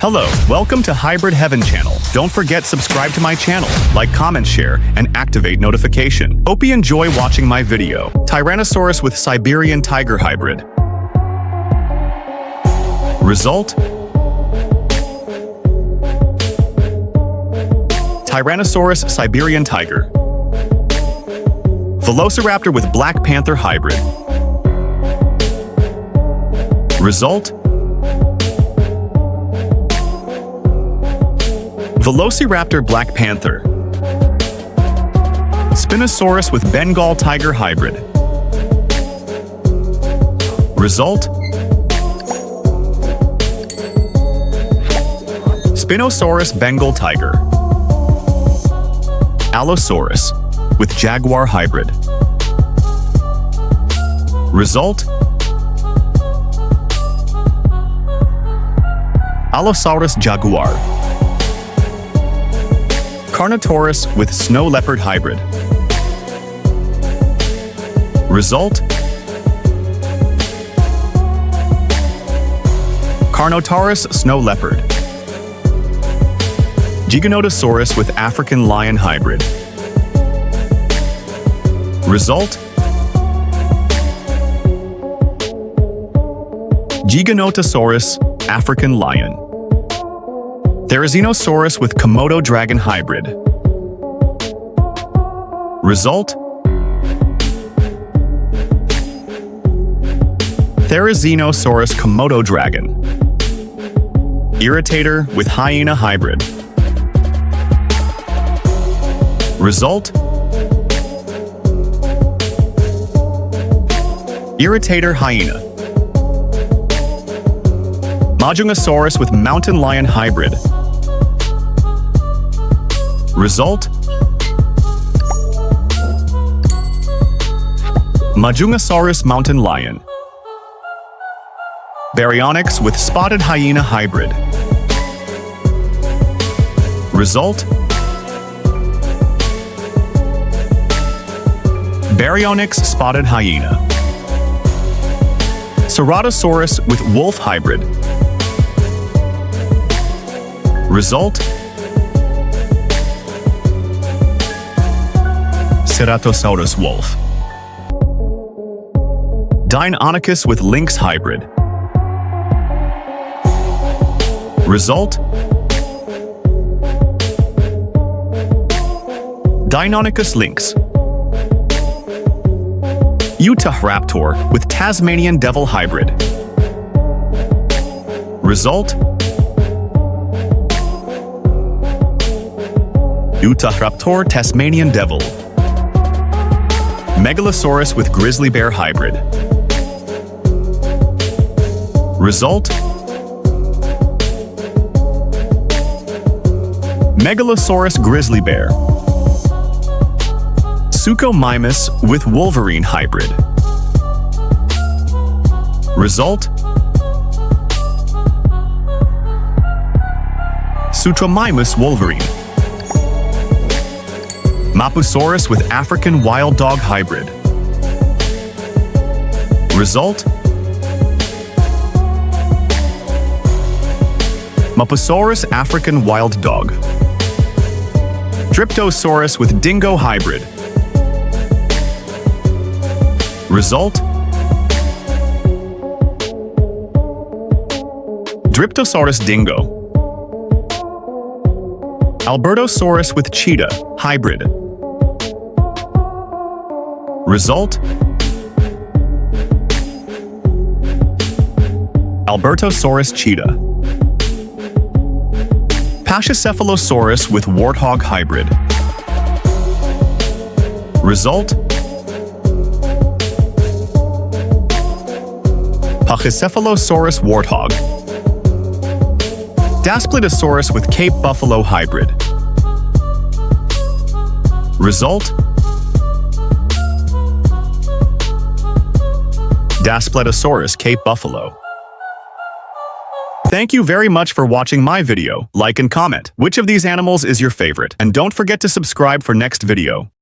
Hello, welcome to Hybrid Heaven channel. Don't forget subscribe to my channel, like, comment, share, and activate notification. Hope you enjoy watching my video. Tyrannosaurus with Siberian tiger hybrid. Result: Tyrannosaurus Siberian tiger. Velociraptor with Black Panther hybrid. Result: Velociraptor Black Panther. Spinosaurus with Bengal tiger hybrid. Result: Spinosaurus Bengal tiger. Allosaurus with jaguar hybrid. Result: Allosaurus jaguar. Carnotaurus with snow leopard hybrid. Result: Carnotaurus snow leopard. Giganotosaurus with African lion hybrid. Result: Giganotosaurus African lion. Therizinosaurus with Komodo dragon hybrid. Result: Therizinosaurus Komodo dragon. Irritator with hyena hybrid. Result: Irritator hyena. Majungasaurus with mountain lion hybrid. Result: Majungasaurus mountain lion. Baryonyx with spotted hyena hybrid. Result: Baryonyx spotted hyena. Ceratosaurus with wolf hybrid. Result: Ceratosaurus wolf. Deinonychus with lynx hybrid. Result: Deinonychus lynx. Utahraptor with Tasmanian devil hybrid. Result: Utahraptor Tasmanian devil. Megalosaurus with grizzly bear hybrid. Result: Megalosaurus grizzly bear. Suchomimus with wolverine hybrid. Result: Suchomimus wolverine. Mapusaurus with African wild dog hybrid. Result: Mapusaurus African wild dog. Dryptosaurus with dingo hybrid. Result: Dryptosaurus dingo. Albertosaurus with cheetah hybrid. Result: Albertosaurus cheetah. Pachycephalosaurus with warthog hybrid. Result: Pachycephalosaurus warthog. Daspletosaurus with Cape buffalo hybrid. Result: Daspletosaurus Cape buffalo. Thank you very much for watching my video. Like and comment which of these animals is your favorite. And don't forget to subscribe for next video.